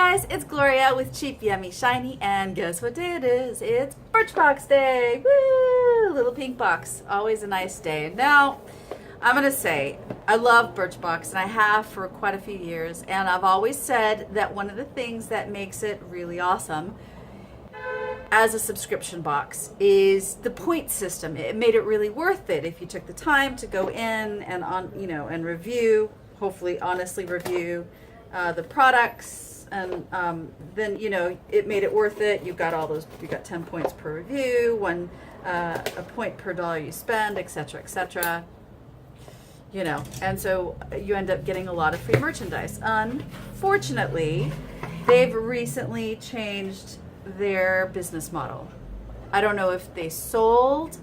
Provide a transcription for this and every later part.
guys, it's Gloria with Cheap, Yummy, Shiny, and guess what day it is? It's Birchbox Day! Woo! Little pink box. Always a nice day. Now, I'm going to say, I love Birchbox, and I have for quite a few years, and I've always said that one of the things that makes it really awesome as a subscription box is the point system. It made it really worth it if you took the time to go in and and review, hopefully honestly review the products, and then it made it worth it. You got 10 points per review, a point per dollar you spend, etc., etc. And so you end up getting a lot of free merchandise. Unfortunately, they've recently changed their business model. I don't know if they sold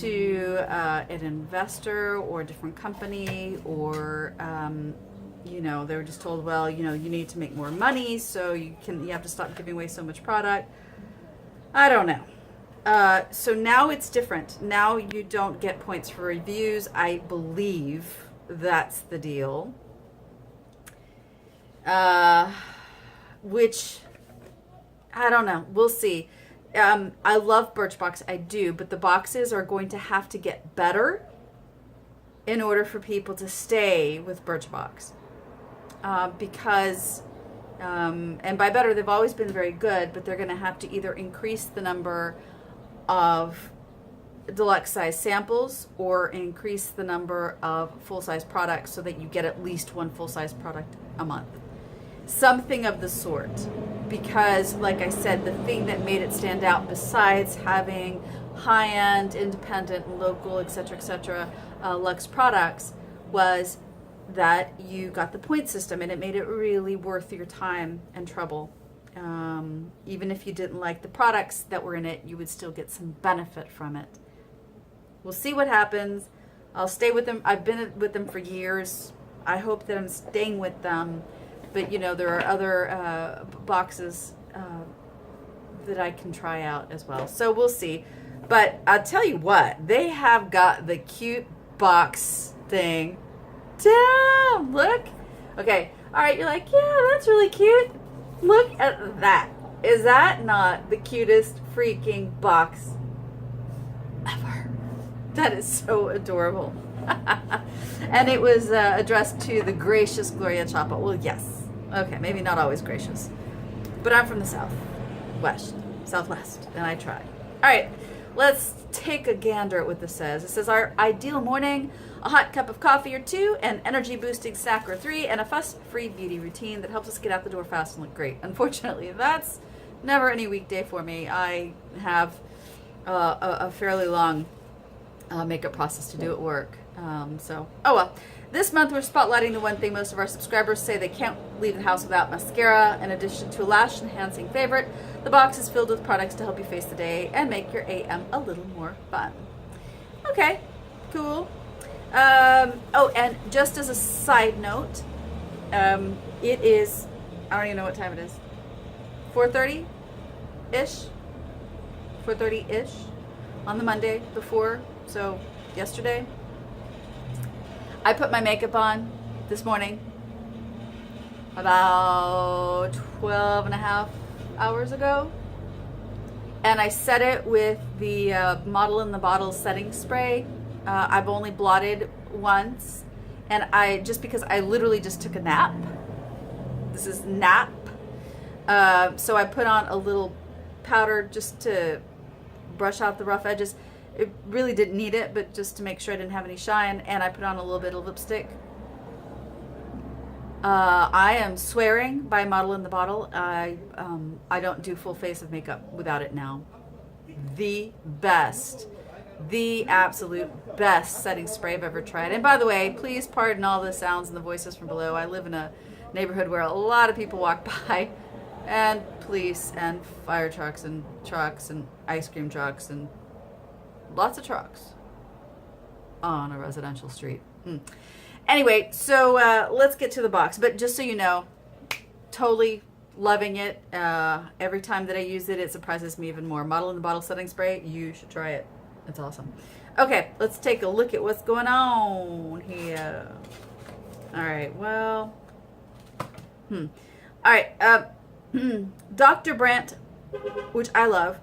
to an investor or a different company, or they were just told, well, you need to make more money, so you have to stop giving away so much product. I don't know. So now it's different. Now you don't get points for reviews. I believe that's the deal. Which, I don't know. We'll see. I love Birchbox. I do. But the boxes are going to have to get better in order for people to stay with Birchbox. Because, and by better, they've always been very good, but they're going to have to either increase the number of deluxe size samples or increase the number of full size products so that you get at least one full size product a month. Something of the sort. Because, like I said, the thing that made it stand out, besides having high-end, independent, local, etc., luxe products, was that you got the point system, and it made it really worth your time and trouble. Even if you didn't like the products that were in it, you would still get some benefit from it. We'll see what happens. I'll stay with them. I've been with them for years. I hope that I'm staying with them. But, there are other boxes that I can try out as well. So we'll see. But I'll tell you what, they have got the cute box thing. Damn, look. Okay, all right, you're like, yeah, that's really cute. Look at that. Is that not the cutest freaking box ever? That is so adorable. And it was addressed to the gracious Gloria Chapa. Well, yes. Okay, maybe not always gracious. But I'm from the Southwest, and I try. All right, let's take a gander at what this says. It says, our ideal morning: a hot cup of coffee or two, an energy-boosting snack or three, and a fuss-free beauty routine that helps us get out the door fast and look great. Unfortunately, that's never any weekday for me. I have a fairly long makeup process to do at work. Oh well. This month we're spotlighting the one thing most of our subscribers say they can't leave the house without: mascara. In addition to a lash enhancing favorite, the box is filled with products to help you face the day and make your AM a little more fun. Okay, cool. And just as a side note, it is, I don't even know what time it is, 4:30-ish? 4:30-ish on the Monday before, so yesterday. I put my makeup on this morning about 12 and a half hours ago, and I set it with the Model in the Bottle setting spray. I've only blotted once, and because I literally just took a nap. This is nap. So I put on a little powder just to brush out the rough edges. It really didn't need it, but just to make sure I didn't have any shine, and I put on a little bit of lipstick. I am swearing by Model in the Bottle. I don't do full face of makeup without it now. The best, the absolute best setting spray I've ever tried. And by the way, please pardon all the sounds and the voices from below. I live in a neighborhood where a lot of people walk by, and police and fire trucks and ice cream trucks and lots of trucks on a residential street. Anyway, so let's get to the box. But just so you know, totally loving it. Every time that I use it, it surprises me even more. Model in the Bottle setting spray, you should try it. It's awesome. Okay, let's take a look at what's going on here. All right, well, All right, Dr. Brandt, which I love.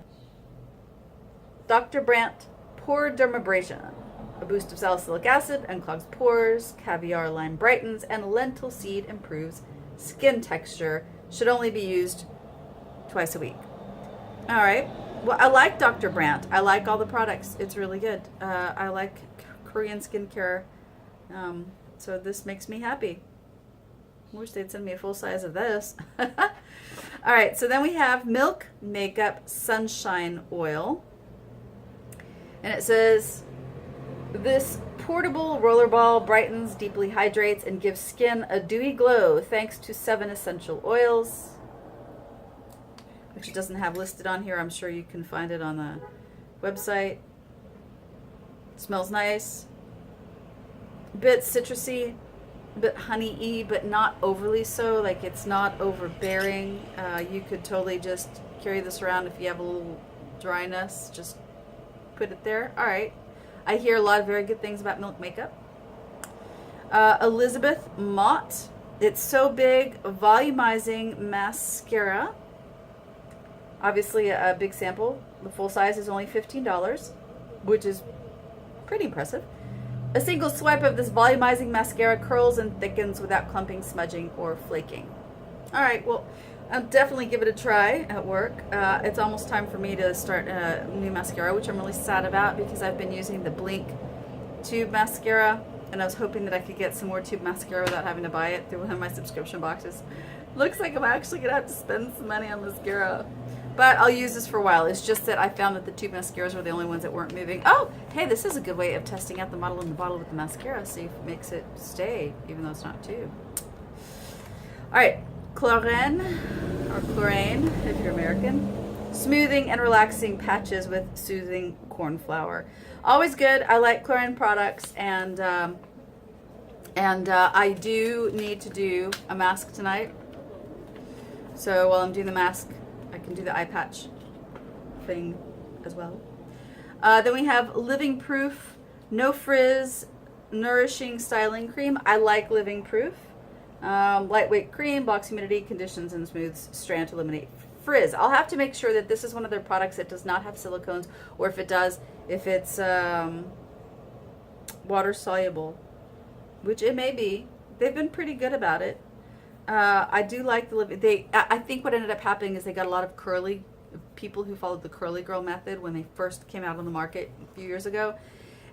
Dr. Brandt Pore Dermabrasion. A boost of salicylic acid unclogs pores, caviar lime brightens, and lentil seed improves skin texture. Should only be used twice a week. All right. Well, I like Dr. Brandt. I like all the products. It's really good. I like Korean skincare. So this makes me happy. I wish they'd send me a full size of this. All right. So then we have Milk Makeup Sunshine Oil. And it says, this portable rollerball brightens, deeply hydrates, and gives skin a dewy glow thanks to 7 essential oils, which it doesn't have listed on here. I'm sure you can find it on the website. Smells nice. A bit citrusy, a bit honey-y, but not overly so. Like, it's not overbearing. You could totally just carry this around if you have a little dryness. Just put it there. All right. I hear a lot of very good things about Milk Makeup. Elizabeth Mott. It's So Big Volumizing Mascara. Obviously a big sample. The full size is only $15, which is pretty impressive. A single swipe of this volumizing mascara curls and thickens without clumping, smudging, or flaking. All right, well, I'll definitely give it a try at work. It's almost time for me to start a new mascara, which I'm really sad about because I've been using the Blink tube mascara, and I was hoping that I could get some more tube mascara without having to buy it through one of my subscription boxes. Looks like I'm actually going to have to spend some money on mascara. But I'll use this for a while. It's just that I found that the tube mascaras were the only ones that weren't moving. Oh, hey, this is a good way of testing out the model in the bottle with the mascara. See if it makes it stay, even though it's not tube. All right, Chlorine, or Chlorine, if you're American. Smoothing and relaxing patches with soothing corn flour. Always good. I like Chlorine products, and I do need to do a mask tonight. So while I'm doing the mask, I can do the eye patch thing as well. Then we have Living Proof No Frizz Nourishing Styling Cream. I like Living Proof. Lightweight cream, blocks humidity, conditions, and smooths strand to eliminate frizz. I'll have to make sure that this is one of their products that does not have silicones, or if it does, if it's water soluble, which it may be. They've been pretty good about it. I do like the living. I think what ended up happening is they got a lot of curly people who followed the curly girl method when they first came out on the market a few years ago.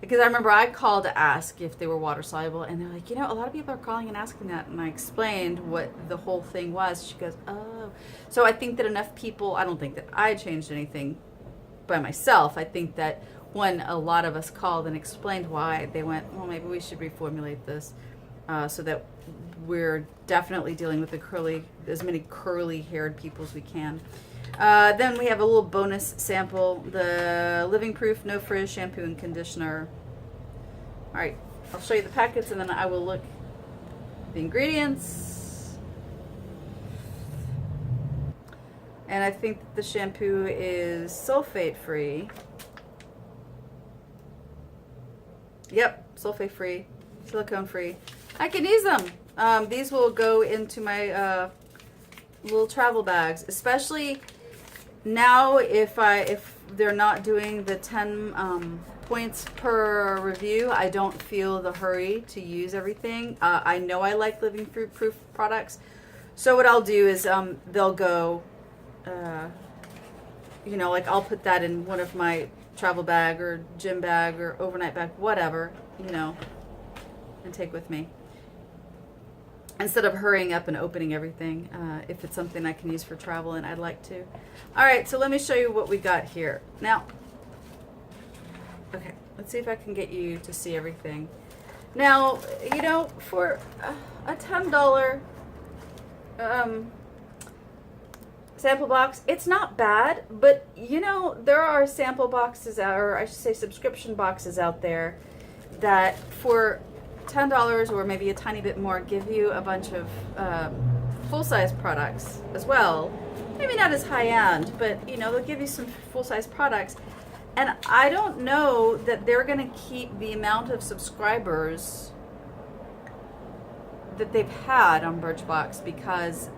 Because I remember I called to ask if they were water soluble, and they're like, you know, a lot of people are calling and asking that, and I explained what the whole thing was. She goes, oh. So I think that enough people. I don't think that I changed anything by myself. I think that when a lot of us called and explained why, they went, well, maybe we should reformulate this. So that we're definitely dealing with as many curly-haired people as we can. Then we have a little bonus sample, the Living Proof No Frizz Shampoo and Conditioner. All right, I'll show you the packets, and then I will look at the ingredients. And I think the shampoo is sulfate-free. Yep, sulfate-free, silicone-free. I can use them. These will go into my little travel bags, especially now if they're not doing the 10 points per review. I don't feel the hurry to use everything. I know I like Living Proof products, so what I'll do is they'll go, you know, like I'll put that in one of my travel bag or gym bag or overnight bag, whatever, you know, and take with me. Instead of hurrying up and opening everything, if it's something I can use for travel, and I'd like to. All right, so let me show you what we got here. Now, okay, let's see if I can get you to see everything. Now, you know, for a $10 sample box, it's not bad, but you know, there are sample boxes, or I should say subscription boxes out there that for $10 or maybe a tiny bit more give you a bunch of full-size products as well. Maybe not as high-end, but you know, they'll give you some full-size products. And I don't know that they're going to keep the amount of subscribers that they've had on Birchbox, because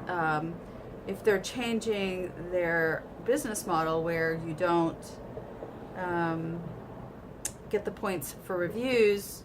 if they're changing their business model where you don't get the points for reviews,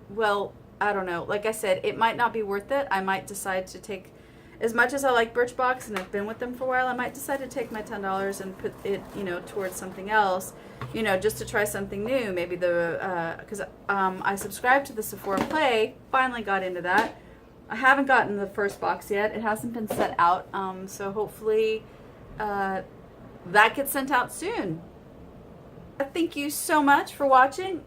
well, I don't know. Like I said, it might not be worth it. I might decide to take, as much as I like Birchbox and I've been with them for a while, I might decide to take my $10 and put it, towards something else, just to try something new. Maybe because I subscribed to the Sephora Play, finally got into that. I haven't gotten the first box yet. It hasn't been sent out, so hopefully that gets sent out soon. Thank you so much for watching.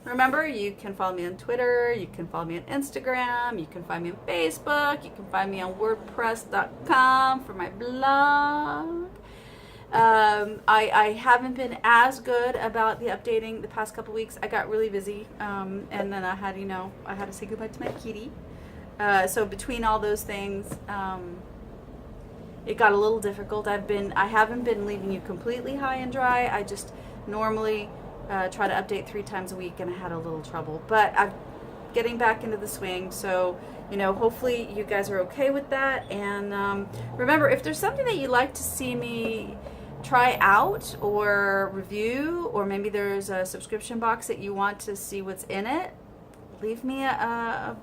Remember, you can follow me on Twitter, you can follow me on Instagram, you can find me on Facebook, you can find me on WordPress.com for my blog. I haven't been as good about the updating the past couple weeks. I got really busy, and then I had to say goodbye to my kitty. So between all those things, it got a little difficult. I haven't been leaving you completely high and dry. I just normally try to update 3 times a week, and I had a little trouble. But I'm getting back into the swing, so hopefully you guys are okay with that. And remember, if there's something that you'd like to see me try out or review, or maybe there's a subscription box that you want to see what's in it, leave me a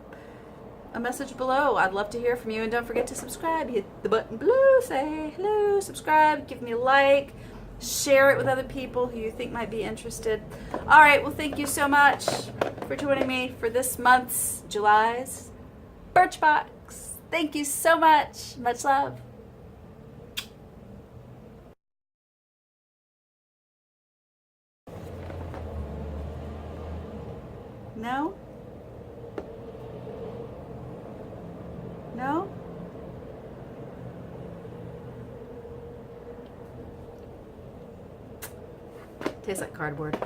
message below. I'd love to hear from you. And don't forget to subscribe. Hit the button below, say hello, subscribe, give me a like, share it with other people who you think might be interested. All right, well, thank you so much for joining me for this month's, July's Birchbox. Thank you so much. Much love. No? No? Tastes like cardboard.